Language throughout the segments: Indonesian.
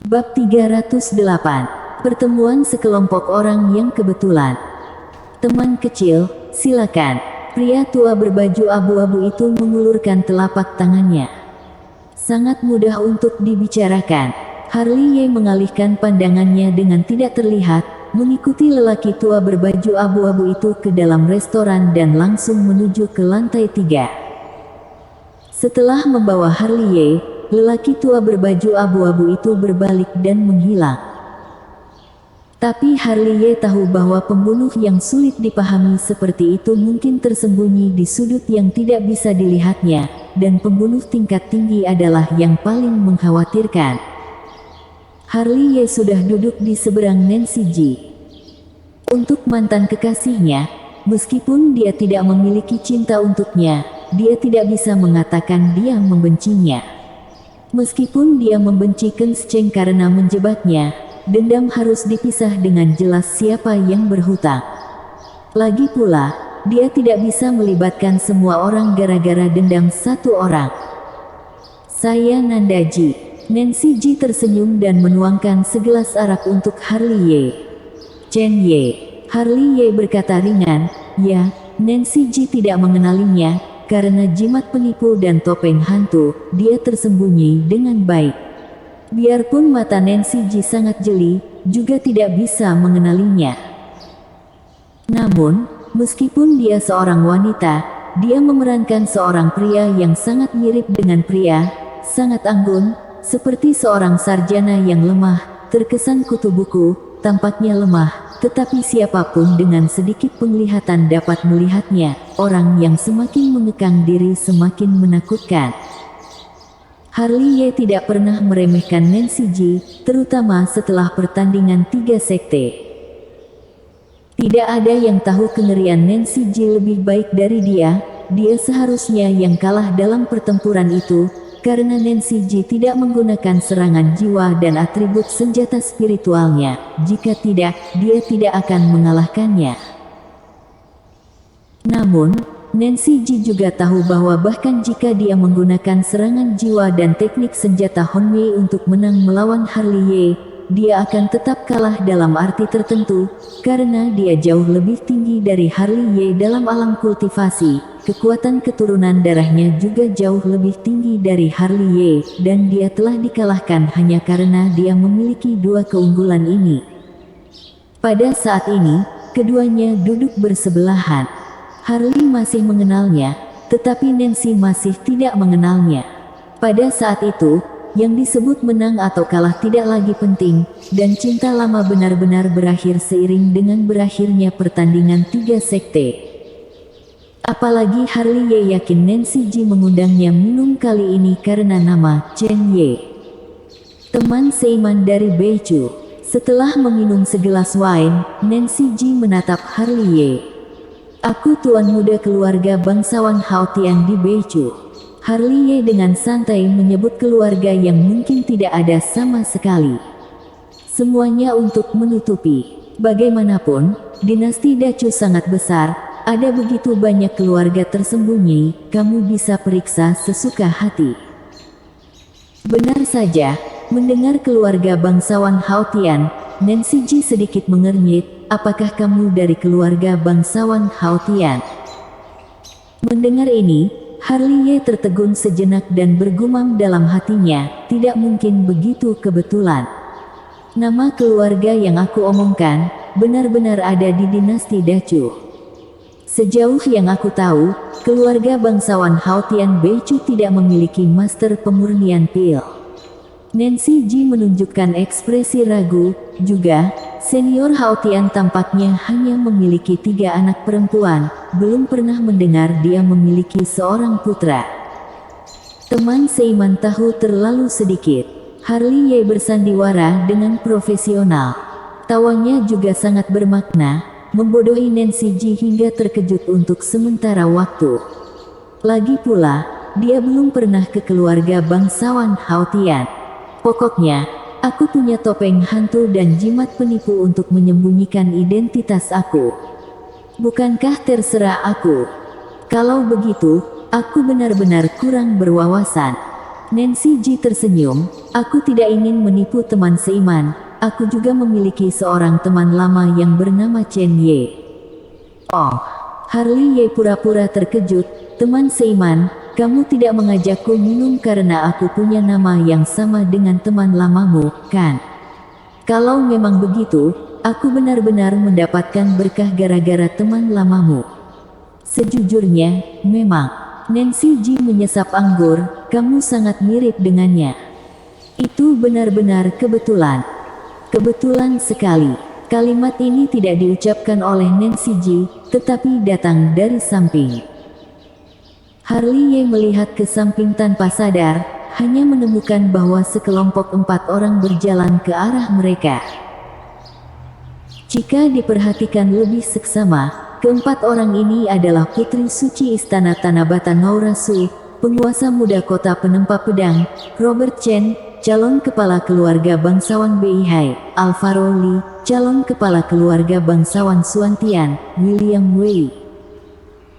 Bab 308. Pertemuan sekelompok orang yang kebetulan. Teman kecil, silakan. Pria tua berbaju abu-abu itu mengulurkan telapak tangannya. Sangat mudah untuk dibicarakan. Harley Ye mengalihkan pandangannya dengan tidak terlihat, mengikuti lelaki tua berbaju abu-abu itu ke dalam restoran dan langsung menuju ke lantai 3. Setelah membawa Harley Ye, lelaki tua berbaju abu-abu itu berbalik dan menghilang. Tapi Harley Ye tahu bahwa pembunuh yang sulit dipahami seperti itu mungkin tersembunyi di sudut yang tidak bisa dilihatnya, dan pembunuh tingkat tinggi adalah yang paling mengkhawatirkan. Harley Ye sudah duduk di seberang Nancy Ji. Untuk mantan kekasihnya, meskipun dia tidak memiliki cinta untuknya, dia tidak bisa mengatakan dia membencinya. Meskipun dia membenci Kang Cheng karena menjebaknya, dendam harus dipisah dengan jelas siapa yang berhutang. Lagi pula, dia tidak bisa melibatkan semua orang gara-gara dendam satu orang. Saya Nandaji. Nancy Ji tersenyum dan menuangkan segelas arak untuk Harley Ye. Chen Ye. Harley Ye berkata ringan, ya, Nancy Ji tidak mengenalinya, karena jimat penipu dan topeng hantu, dia tersembunyi dengan baik. Biarpun mata Nancy Ji sangat jeli, juga tidak bisa mengenalinya. Namun, meskipun dia seorang wanita, dia memerankan seorang pria yang sangat mirip dengan pria, sangat anggun, seperti seorang sarjana yang lemah, terkesan kutu buku, tampaknya lemah, tetapi siapapun dengan sedikit penglihatan dapat melihatnya, orang yang semakin mengekang diri semakin menakutkan. Harley Ye tidak pernah meremehkan Nancy Ji, terutama setelah pertandingan 3 sekte. Tidak ada yang tahu kengerian Nancy Ji lebih baik dari dia seharusnya yang kalah dalam pertempuran itu, karena Nancy Ji tidak menggunakan serangan jiwa dan atribut senjata spiritualnya, jika tidak, dia tidak akan mengalahkannya. Namun, Nancy Ji juga tahu bahwa bahkan jika dia menggunakan serangan jiwa dan teknik senjata Hon Wei untuk menang melawan Harley Ye, dia akan tetap kalah dalam arti tertentu, karena dia jauh lebih tinggi dari Harley Ye dalam alam kultivasi, kekuatan keturunan darahnya juga jauh lebih tinggi dari Harley Ye, dan dia telah dikalahkan hanya karena dia memiliki dua keunggulan ini. Pada saat ini, keduanya duduk bersebelahan. Harley masih mengenalnya, tetapi Nancy masih tidak mengenalnya. Pada saat itu, yang disebut menang atau kalah tidak lagi penting, dan cinta lama benar-benar berakhir seiring dengan berakhirnya pertandingan 3 sekte. Apalagi Harley Ye yakin Nancy Ji mengundangnya minum kali ini karena nama Chen Ye, teman seiman dari Beichu. Setelah meminum segelas wine, Nancy Ji menatap Harley Ye. Aku tuan muda keluarga bangsawan Haotian di Beichu. Harley Ye dengan santai menyebut keluarga yang mungkin tidak ada sama sekali. Semuanya untuk menutupi. Bagaimanapun, dinasti Dacu sangat besar, ada begitu banyak keluarga tersembunyi, kamu bisa periksa sesuka hati. Benar saja, mendengar keluarga bangsawan Haotian, Nancy Ji sedikit mengernyit. Apakah kamu dari keluarga bangsawan Haotian? Mendengar ini, Harley Ye tertegun sejenak dan bergumam dalam hatinya, tidak mungkin begitu kebetulan. Nama keluarga yang aku omongkan, benar-benar ada di dinasti Dacu. Sejauh yang aku tahu, keluarga bangsawan Haotian Beichu tidak memiliki master pemurnian pil. Nancy Ji menunjukkan ekspresi ragu, juga, senior Haotian tampaknya hanya memiliki 3 anak perempuan, belum pernah mendengar dia memiliki seorang putra. Teman seiman tahu terlalu sedikit. Harley Ye bersandiwara dengan profesional. Tawanya juga sangat bermakna, membodohi Nancy Ji hingga terkejut untuk sementara waktu. Lagi pula, dia belum pernah ke keluarga bangsawan Haotian. Pokoknya, aku punya topeng hantu dan jimat penipu untuk menyembunyikan identitas aku. Bukankah terserah aku? Kalau begitu, aku benar-benar kurang berwawasan. Nancy Ji tersenyum, Aku tidak ingin menipu teman seiman. Aku juga memiliki seorang teman lama yang bernama Chen Ye. Oh, Harley Ye pura-pura terkejut. Teman seiman, kamu tidak mengajakku minum karena aku punya nama yang sama dengan teman lamamu, kan? Kalau memang begitu, aku benar-benar mendapatkan berkah gara-gara teman lamamu. Sejujurnya, memang. Nancy Ji menyesap anggur, kamu sangat mirip dengannya. Itu benar-benar kebetulan. Kebetulan sekali. Kalimat ini tidak diucapkan oleh Nancy Ji, tetapi datang dari samping. Harley Ye melihat ke samping tanpa sadar, hanya menemukan bahwa sekelompok 4 orang berjalan ke arah mereka. Jika diperhatikan lebih seksama, keempat orang ini adalah Putri Suci Istana Tanabata Naura Su, penguasa muda kota penempa pedang, Robert Chen, calon kepala keluarga bangsawan Beihai, Alvaro Li, calon kepala keluarga bangsawan Suantian, William Wei.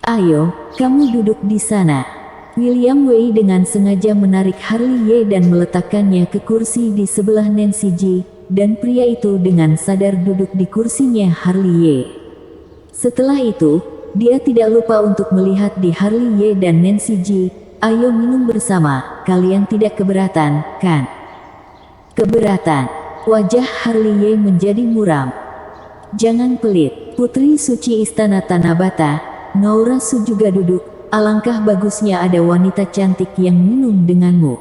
Ayo, kamu duduk di sana. William Wei dengan sengaja menarik Harley Ye dan meletakkannya ke kursi di sebelah Nancy Ji, dan pria itu dengan sadar duduk di kursinya Harley Ye. Setelah itu, dia tidak lupa untuk melihat di Harley Ye dan Nancy Ji. Ayo minum bersama, kalian tidak keberatan, kan? Keberatan. Wajah Harley Ye menjadi muram. Jangan pelit, Putri Suci Istana Tanabata, Naura Su juga duduk. Alangkah bagusnya ada wanita cantik yang minum denganmu.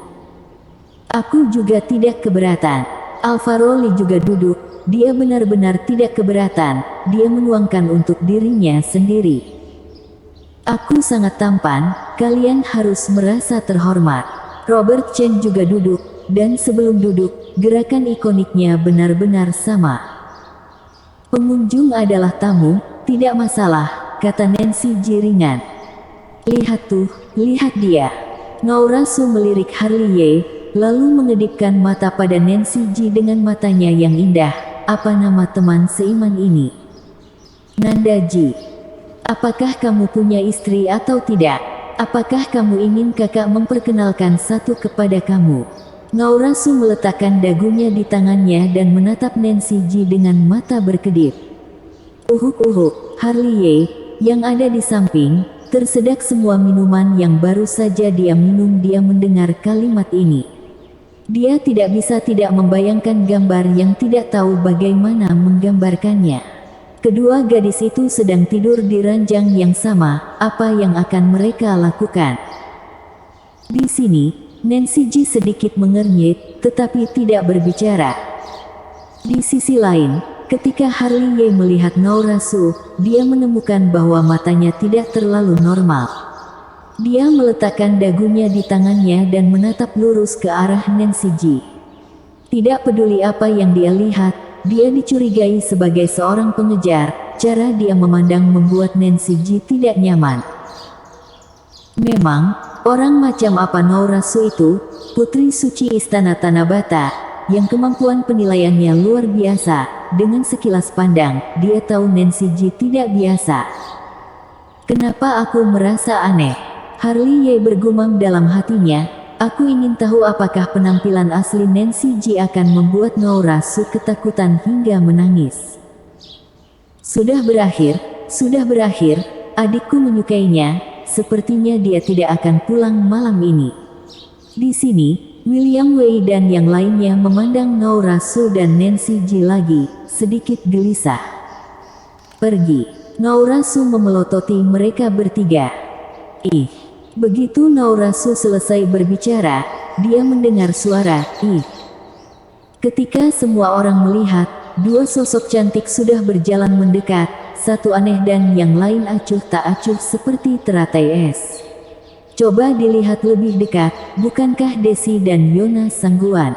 Aku juga tidak keberatan. Alvaro Li juga duduk. Dia benar-benar tidak keberatan. Dia menuangkan untuk dirinya sendiri. Aku sangat tampan, kalian harus merasa terhormat. Robert Chen juga duduk, dan sebelum duduk, gerakan ikoniknya benar-benar sama. Pengunjung adalah tamu, tidak masalah, kata Nancy Ji ringan. Lihat tuh, lihat dia. Naura Su melirik Harley Ye, lalu mengedipkan mata pada Nancy Ji dengan matanya yang indah. Apa nama teman seiman ini? Nanda Ji. Apakah kamu punya istri atau tidak? Apakah kamu ingin kakak memperkenalkan satu kepada kamu? Naura Su meletakkan dagunya di tangannya dan menatap Nancy Ji dengan mata berkedip. Uhuk-uhuk, Harley Ye, yang ada di samping, tersedak semua minuman yang baru saja dia minum. Dia mendengar kalimat ini. Dia tidak bisa tidak membayangkan gambar yang tidak tahu bagaimana menggambarkannya. Kedua gadis itu sedang tidur di ranjang yang sama. Apa yang akan mereka lakukan? Di sini, Nancy Ji sedikit mengernyit, tetapi tidak berbicara. Di sisi lain, ketika Harley Ye melihat Naura Su, dia menemukan bahwa matanya tidak terlalu normal. Dia meletakkan dagunya di tangannya dan menatap lurus ke arah Nancy Ji. Tidak peduli apa yang dia lihat, dia dicurigai sebagai seorang pengejar. Cara dia memandang membuat Nancy Ji tidak nyaman. Memang, orang macam apa Naura Su itu, Putri Suci Istana Tanabata, yang kemampuan penilaiannya luar biasa. Dengan sekilas pandang, dia tahu Nancy Ji tidak biasa. Kenapa aku merasa aneh? Harley Ye bergumam dalam hatinya. Aku ingin tahu apakah penampilan asli Nancy Ji akan membuat Naura Su ketakutan hingga menangis. Sudah berakhir, adikku menyukainya. Sepertinya dia tidak akan pulang malam ini. Di sini, William Wei dan yang lainnya memandang Naura Su dan Nancy Ji lagi, sedikit gelisah. Pergi. Naura Su memelototi mereka bertiga. Ih. Begitu Naura Su selesai berbicara, dia mendengar suara, ih. Ketika semua orang melihat, dua sosok cantik sudah berjalan mendekat, satu aneh dan yang lain acuh tak acuh seperti teratai es. Coba dilihat lebih dekat, bukankah Desi dan Yona Sangguan?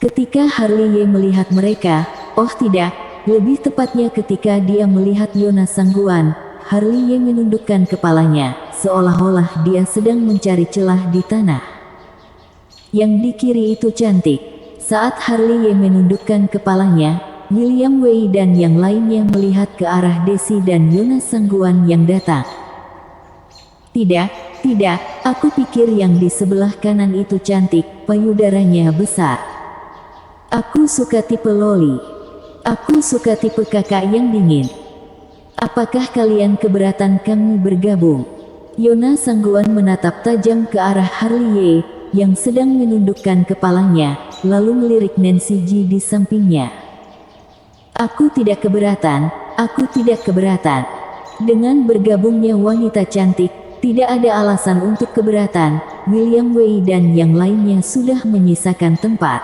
Ketika Harley Ye melihat mereka, oh tidak, lebih tepatnya ketika dia melihat Yona Sangguan, Harley Ye menundukkan kepalanya, seolah-olah dia sedang mencari celah di tanah. Yang di kiri itu cantik. Saat Harley Ye menundukkan kepalanya, William Wei dan yang lainnya melihat ke arah Desi dan Yona Sangguan yang datang. Tidak Tidak, aku pikir yang di sebelah kanan itu cantik, payudaranya besar. Aku suka tipe Loli. Aku suka tipe kakak yang dingin. Apakah kalian keberatan kami bergabung? Yona Sangguan menatap tajam ke arah Harley yang sedang menundukkan kepalanya, lalu melirik Nancy Ji di sampingnya. Aku tidak keberatan, aku tidak keberatan. Dengan bergabungnya wanita cantik, tidak ada alasan untuk keberatan. William Wei dan yang lainnya sudah menyisakan tempat.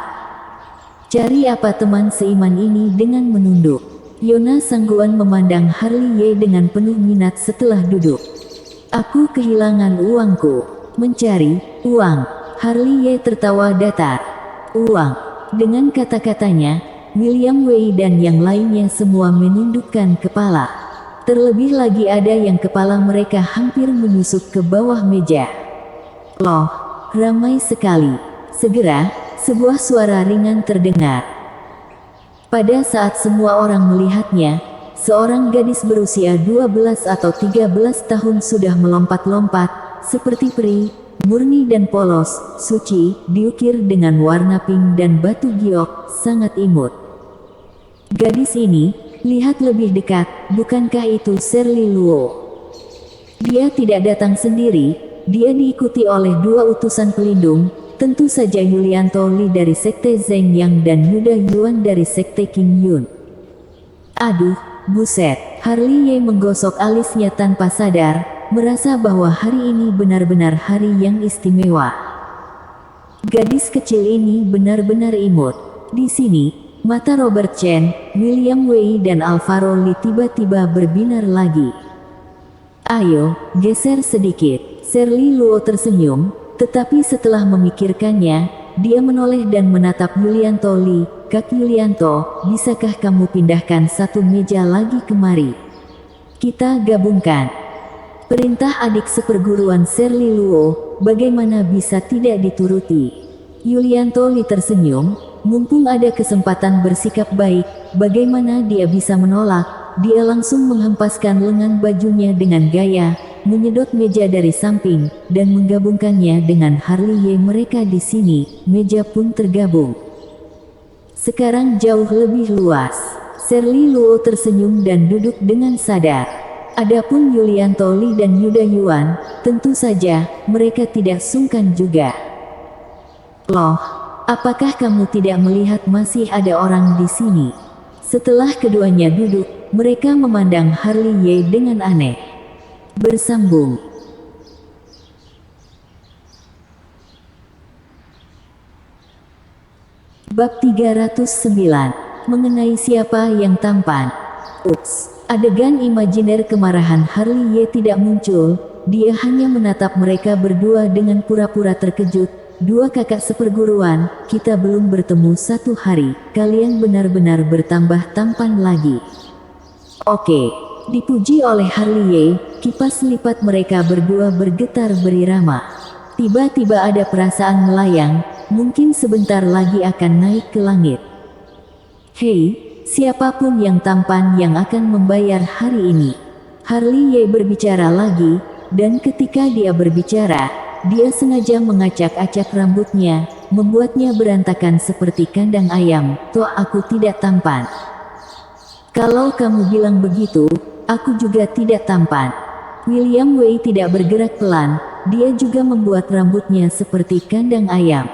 Cari apa teman seiman ini dengan menunduk? Yona Sangguan memandang Harley dengan penuh minat setelah duduk. Aku kehilangan uangku. Mencari uang. Harley tertawa datar. Uang. Dengan kata-katanya, William Wei dan yang lainnya semua menundukkan kepala. Terlebih lagi ada yang kepala mereka hampir menyusup ke bawah meja. Loh, ramai sekali. Segera, sebuah suara ringan terdengar. Pada saat semua orang melihatnya, seorang gadis berusia 12 atau 13 tahun sudah melompat-lompat, seperti peri, murni dan polos, suci, diukir dengan warna pink dan batu giok, sangat imut. Gadis ini, lihat lebih dekat, bukankah itu Shirley Luo? Dia tidak datang sendiri, dia diikuti oleh dua utusan pelindung, tentu saja Yulianto Li dari Sekte Zheng Yang dan Yuda Yuan dari Sekte Qing Yun. Aduh, buset, Harley menggosok alisnya tanpa sadar, merasa bahwa hari ini benar-benar hari yang istimewa. Gadis kecil ini benar-benar imut. Di sini, mata Robert Chen, William Wei dan Alvaro Li tiba-tiba berbinar lagi. Ayo, geser sedikit. Shirley Luo tersenyum, tetapi setelah memikirkannya, dia menoleh dan menatap Yulianto Li. Kak Yulianto, bisakah kamu pindahkan satu meja lagi kemari? Kita gabungkan. Perintah adik seperguruan Shirley Luo, bagaimana bisa tidak dituruti? Yulianto Li tersenyum, mumpung ada kesempatan bersikap baik, bagaimana dia bisa menolak? Dia langsung menghempaskan lengan bajunya dengan gaya, menyedot meja dari samping, dan menggabungkannya dengan Harley mereka di sini. Meja pun tergabung. Sekarang jauh lebih luas. Shirley Luo tersenyum dan duduk dengan sadar. Adapun Yulianto Li dan Yuda Yuan, tentu saja, mereka tidak sungkan juga. Loh, apakah kamu tidak melihat masih ada orang di sini? Setelah keduanya duduk, mereka memandang Harley dengan aneh. Bersambung. Bab 309. Mengenai siapa yang tampan. Ups, adegan imajiner kemarahan Harley tidak muncul, dia hanya menatap mereka berdua dengan pura-pura terkejut. Dua kakak seperguruan, kita belum bertemu satu hari, kalian benar-benar bertambah tampan lagi. Oke, dipuji oleh Harley, kipas lipat mereka berdua bergetar berirama. Tiba-tiba ada perasaan melayang, mungkin sebentar lagi akan naik ke langit. Hei, siapapun yang tampan yang akan membayar hari ini. Harley berbicara lagi, dan ketika dia berbicara, dia sengaja mengacak-acak rambutnya, membuatnya berantakan seperti kandang ayam. Toh aku tidak tampan. Kalau kamu bilang begitu, aku juga tidak tampan. William Wei tidak bergerak pelan, dia juga membuat rambutnya seperti kandang ayam.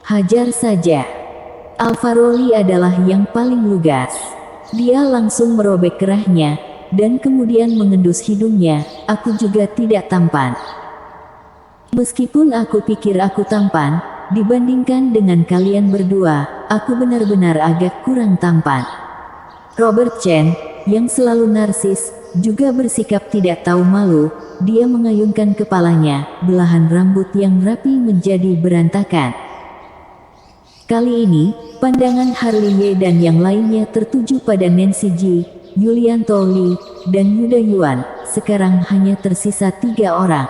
Hajar saja. Alvaro Li adalah yang paling lugas. Dia langsung merobek kerahnya, dan kemudian mengendus hidungnya. Aku juga tidak tampan. Meskipun aku pikir aku tampan, dibandingkan dengan kalian berdua, aku benar-benar agak kurang tampan. Robert Chen, yang selalu narsis, juga bersikap tidak tahu malu. Dia mengayunkan kepalanya, belahan rambut yang rapi menjadi berantakan. Kali ini, pandangan Harley dan yang lainnya tertuju pada Nancy Ji, Yulianto Li, dan Yuda Yuan. Sekarang hanya tersisa 3 orang.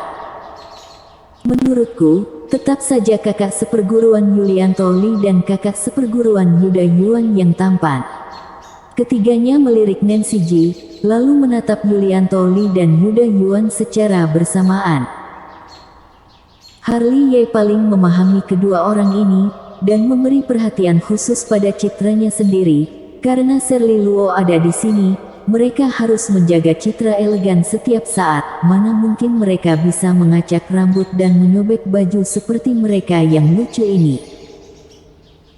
Menurutku, tetap saja kakak seperguruan Yulianto Li dan kakak seperguruan Yuda Yuan yang tampan. Ketiganya melirik Nancy Ji, lalu menatap Yulianto Li dan Yuda Yuan secara bersamaan. Harley Ye paling memahami kedua orang ini, dan memberi perhatian khusus pada citranya sendiri. Karena Shirley Luo ada di sini, mereka harus menjaga citra elegan setiap saat. Mana mungkin mereka bisa mengacak rambut dan menyobek baju seperti mereka yang lucu ini.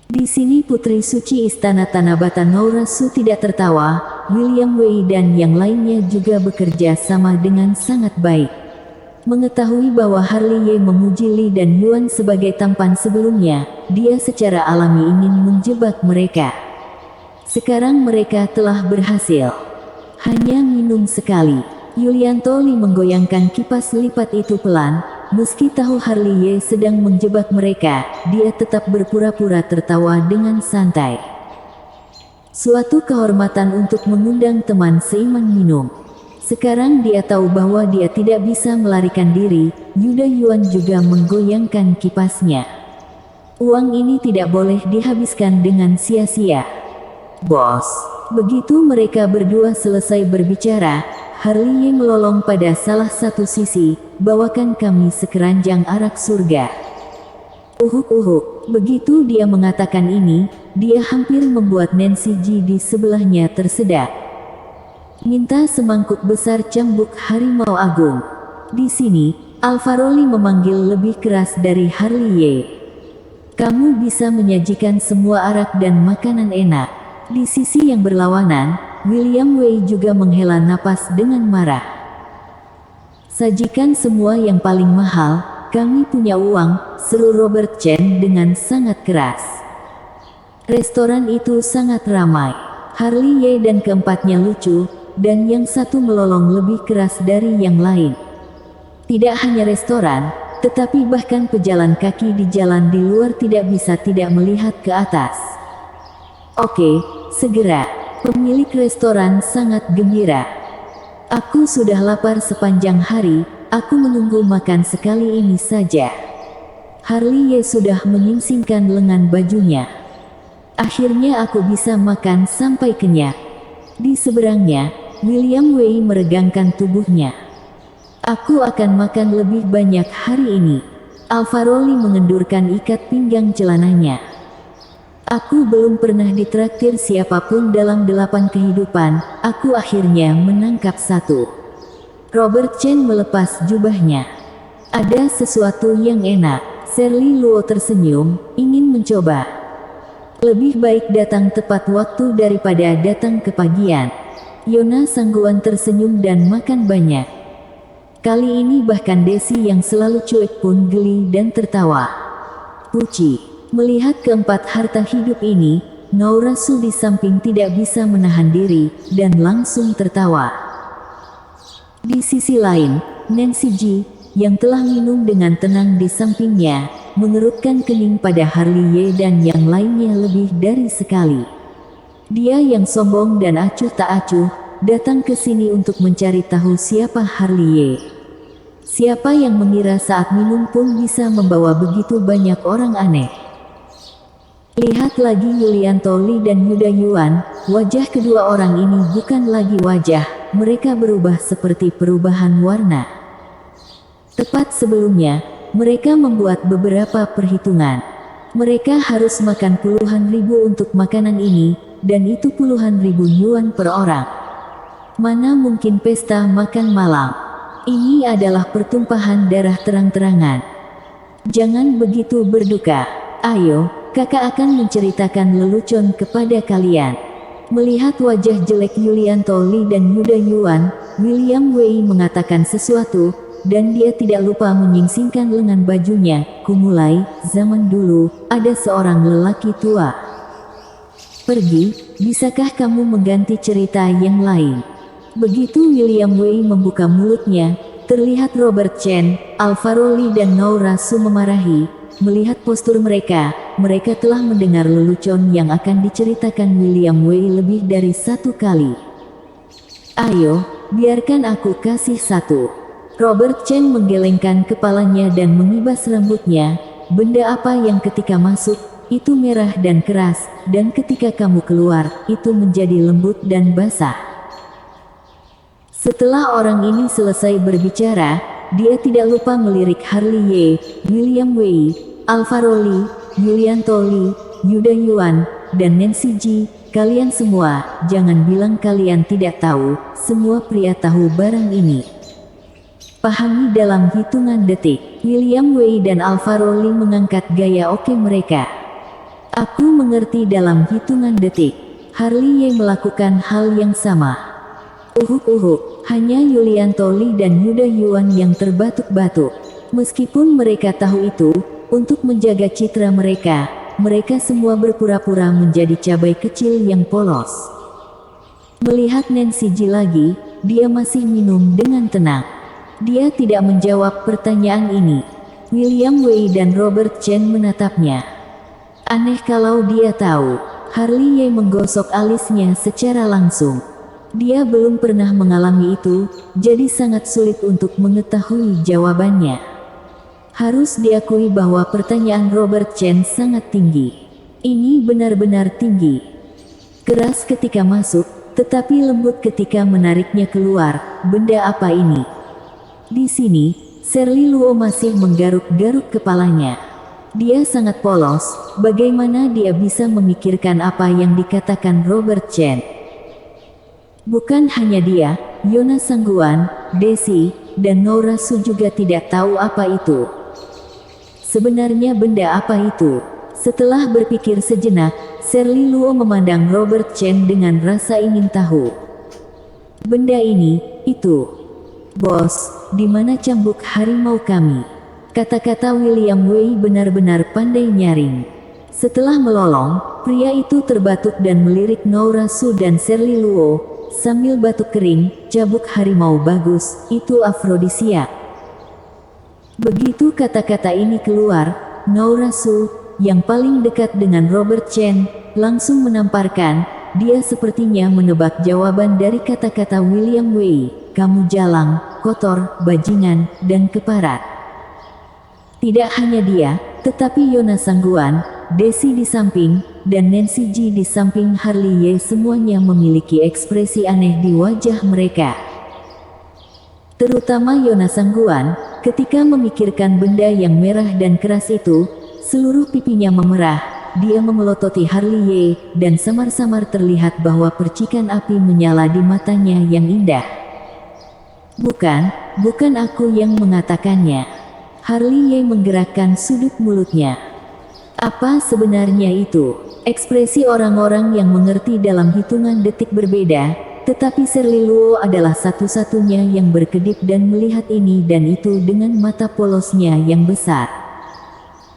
Di sini Putri Suci Istana Tanabata Noura Su tidak tertawa. William Wei dan yang lainnya juga bekerja sama dengan sangat baik. Mengetahui bahwa Harley Ye memuji Li dan Yuan sebagai tampan sebelumnya, dia secara alami ingin menjebak mereka. Sekarang mereka telah berhasil. Hanya minum sekali. Yulianto Li menggoyangkan kipas lipat itu pelan. Meski tahu Harley Ye sedang menjebak mereka, dia tetap berpura-pura tertawa dengan santai. Suatu kehormatan untuk mengundang teman seiman minum. Sekarang dia tahu bahwa dia tidak bisa melarikan diri. Yuda Yuan juga menggoyangkan kipasnya. Uang ini tidak boleh dihabiskan dengan sia-sia. Bos. Begitu mereka berdua selesai berbicara, Harley Ye melolong pada salah satu sisi, bawakan kami sekeranjang arak surga. Uhuk. Begitu dia mengatakan ini, dia hampir membuat Nancy Ji di sebelahnya tersedak. Minta semangkuk besar cambuk harimau agung. Di sini, Alvaro Lee memanggil lebih keras dari Harley Ye. Kamu bisa menyajikan semua arak dan makanan enak. Di sisi yang berlawanan, William Wei juga menghela napas dengan marah. Sajikan semua yang paling mahal, kami punya uang, seru Robert Chen dengan sangat keras. Restoran itu sangat ramai. Harley Ye dan keempatnya lucu, dan yang satu melolong lebih keras dari yang lain. Tidak hanya restoran, tetapi bahkan pejalan kaki di jalan di luar tidak bisa tidak melihat ke atas. Oke, segera. Pemilik restoran sangat gembira. Aku sudah lapar sepanjang hari, aku menunggu makan sekali ini saja. Harley Ye sudah menyingsingkan lengan bajunya. Akhirnya aku bisa makan sampai kenyang. Di seberangnya, William Wei meregangkan tubuhnya. Aku akan makan lebih banyak hari ini. Alvaro Lee mengendurkan ikat pinggang celananya. Aku belum pernah ditraktir siapapun dalam 8 kehidupan, aku akhirnya menangkap satu. Robert Chen melepas jubahnya. Ada sesuatu yang enak. Shirley Luo tersenyum, ingin mencoba. Lebih baik datang tepat waktu daripada datang kepagian. Yona Sangguan tersenyum dan makan banyak. Kali ini bahkan Desi yang selalu cuek pun geli dan tertawa. Puci. Melihat keempat harta hidup ini, Noura Su di samping tidak bisa menahan diri, dan langsung tertawa. Di sisi lain, Nancy Ji, yang telah minum dengan tenang di sampingnya, mengerutkan kening pada Harley Ye dan yang lainnya lebih dari sekali. Dia yang sombong dan acuh tak acuh, datang ke sini untuk mencari tahu siapa Harley Ye. Siapa yang mengira saat minum pun bisa membawa begitu banyak orang aneh. Lihat lagi Yulianto Li dan Yuda Yuan, wajah kedua orang ini bukan lagi wajah, mereka berubah seperti perubahan warna. Tepat sebelumnya, mereka membuat beberapa perhitungan. Mereka harus makan puluhan ribu untuk makanan ini, dan itu puluhan ribu yuan per orang. Mana mungkin pesta makan malam? Ini adalah pertumpahan darah terang-terangan. Jangan begitu berduka. Ayo, kakak akan menceritakan lelucon kepada kalian. Melihat wajah jelek Yulianto Li dan Yuda Yuan, William Wei mengatakan sesuatu, dan dia tidak lupa menyingsingkan lengan bajunya. Kumulai, zaman dulu, ada seorang lelaki tua. Pergi, bisakah kamu mengganti cerita yang lain? Begitu William Wei membuka mulutnya, terlihat Robert Chen, Alvaro Lee dan Noura Su memarahi. Melihat postur mereka, mereka telah mendengar lelucon yang akan diceritakan William Wei lebih dari satu kali. Ayo, biarkan aku kasih satu. Robert Chen menggelengkan kepalanya dan mengibas rambutnya. Benda apa yang ketika masuk, itu merah dan keras, dan ketika kamu keluar, itu menjadi lembut dan basah. Setelah orang ini selesai berbicara, dia tidak lupa melirik Harley Ye, William Wei, Alvaro Lee, Yulianto Lee, Yuda Yuan, dan Nancy Ji. Kalian semua, jangan bilang kalian tidak tahu, semua pria tahu barang ini. Pahami dalam hitungan detik. William Wei dan Alvaro Lee mengangkat gaya oke mereka. Aku mengerti dalam hitungan detik. Harley Ye melakukan hal yang sama. Hanya Yulianto Lee dan Yuda Yuan yang terbatuk-batuk. Meskipun mereka tahu itu, untuk menjaga citra mereka, mereka semua berpura-pura menjadi cabai kecil yang polos. Melihat Nancy Ji lagi, dia masih minum dengan tenang. Dia tidak menjawab pertanyaan ini. William Wei dan Robert Chen menatapnya. Aneh kalau dia tahu. Harley Ye menggosok alisnya secara langsung. Dia belum pernah mengalami itu, jadi sangat sulit untuk mengetahui jawabannya. Harus diakui bahwa pertanyaan Robert Chen sangat tinggi. Ini benar-benar tinggi. Keras ketika masuk, tetapi lembut ketika menariknya keluar. Benda apa ini? Di sini, Shirley Luo masih menggaruk-garuk kepalanya. Dia sangat polos, bagaimana dia bisa memikirkan apa yang dikatakan Robert Chen. Bukan hanya dia, Yona Sangguan, Desi, dan Nora Su juga tidak tahu apa itu. Sebenarnya benda apa itu? Setelah berpikir sejenak, Shirley Luo memandang Robert Chen dengan rasa ingin tahu. Benda ini, itu. Bos, di mana cambuk harimau kami? Kata-kata William Wei benar-benar pandai nyaring. Setelah melolong, pria itu terbatuk dan melirik Nora Su dan Shirley Luo, sambil batuk kering. Cambuk harimau bagus, itu afrodisiak. Begitu kata-kata ini keluar, Nora Su, yang paling dekat dengan Robert Chen, langsung menamparkan, dia sepertinya menebak jawaban dari kata-kata William Wei. Kamu jalang, kotor, bajingan, dan keparat. Tidak hanya dia, tetapi Yona Sangguan, Desi di samping, dan Nancy Ji di samping Harley Ye semuanya memiliki ekspresi aneh di wajah mereka. Terutama Yona Sangguan, ketika memikirkan benda yang merah dan keras itu, seluruh pipinya memerah. Dia memelototi Harley Ye, dan samar-samar terlihat bahwa percikan api menyala di matanya yang indah. Bukan aku yang mengatakannya. Harley Ye menggerakkan sudut mulutnya. Apa sebenarnya itu? Ekspresi orang-orang yang mengerti dalam hitungan detik berbeda, tetapi Shirley Luo adalah satu-satunya yang berkedip dan melihat ini dan itu dengan mata polosnya yang besar.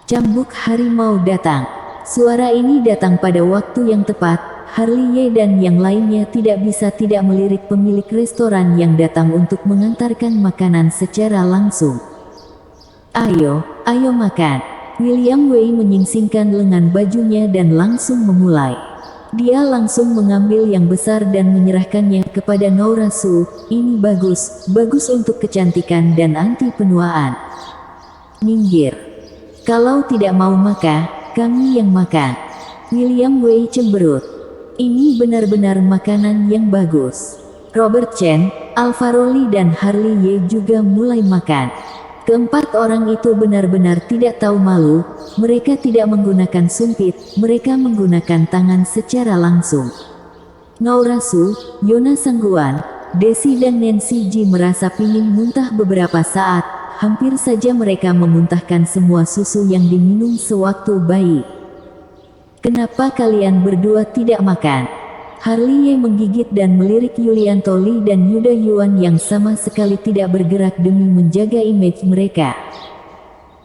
Cambuk harimau datang. Suara ini datang pada waktu yang tepat. Harley Ye dan yang lainnya tidak bisa tidak melirik pemilik restoran yang datang untuk mengantarkan makanan secara langsung. Ayo makan. William Wei menyingsingkan lengan bajunya dan langsung memulai. Dia langsung mengambil yang besar dan menyerahkannya kepada Nora Su. Ini bagus untuk kecantikan dan anti penuaan. Minggir. Kalau tidak mau maka, kami yang makan. William Wei cemberut. Ini benar-benar makanan yang bagus. Robert Chen, Alvaro Lee dan Harley Ye juga mulai makan. Keempat orang itu benar-benar tidak tahu malu. Mereka tidak menggunakan sumpit, mereka menggunakan tangan secara langsung. Nora Su, Yona Sangguan, Desi dan Nancy Ji merasa pingin muntah beberapa saat. Hampir saja mereka memuntahkan semua susu yang diminum sewaktu bayi. Kenapa kalian berdua tidak makan? Harley Ye menggigit dan melirik Yulianto Lee dan Yuda Yuan yang sama sekali tidak bergerak demi menjaga image mereka.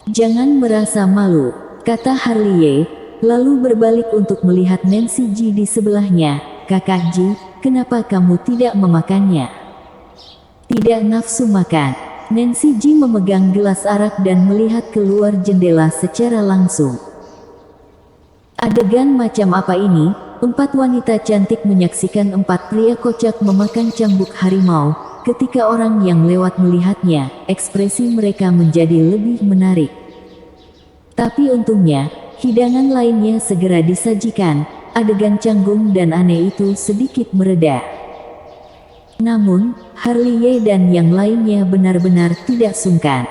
Jangan merasa malu, kata Harley Ye, lalu berbalik untuk melihat Nancy Ji di sebelahnya. Kakak Ji, kenapa kamu tidak memakannya? Tidak nafsu makan. Nancy Ji memegang gelas arak dan melihat keluar jendela secara langsung. Adegan macam apa ini? 4 wanita cantik menyaksikan 4 pria kocak memakan cambuk harimau. Ketika orang yang lewat melihatnya, ekspresi mereka menjadi lebih menarik. Tapi untungnya, hidangan lainnya segera disajikan. Adegan canggung dan aneh itu sedikit mereda. Namun, Harley Ye dan yang lainnya benar-benar tidak sungkan.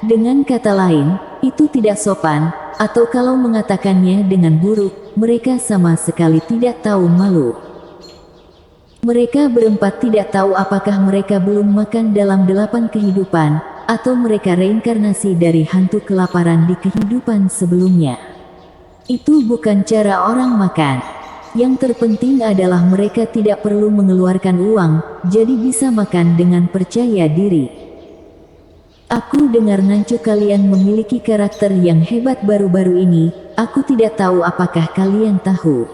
Dengan kata lain, itu tidak sopan, atau kalau mengatakannya dengan buruk, mereka sama sekali tidak tahu malu. Mereka berempat tidak tahu apakah mereka belum makan dalam 8 kehidupan, atau mereka reinkarnasi dari hantu kelaparan di kehidupan sebelumnya. Itu bukan cara orang makan. Yang terpenting adalah mereka tidak perlu mengeluarkan uang, jadi bisa makan dengan percaya diri. Aku dengar Nancu kalian memiliki karakter yang hebat baru-baru ini, aku tidak tahu apakah kalian tahu.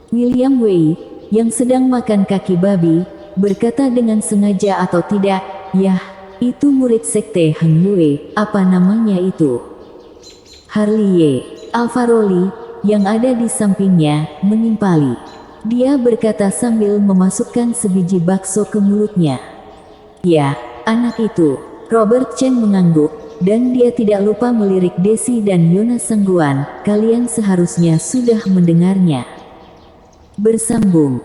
William Wei, yang sedang makan kaki babi, berkata dengan sengaja atau tidak, "Yah, itu murid sekte Heng Yue, apa namanya itu?" Harley Ye, Alvaro Lee, yang ada di sampingnya, menimpali. Dia berkata sambil memasukkan sebiji bakso ke mulutnya. "Ya, anak itu." Robert Chen mengangguk, dan dia tidak lupa melirik Desi dan Yona Sangguan, kalian seharusnya sudah mendengarnya. Bersambung.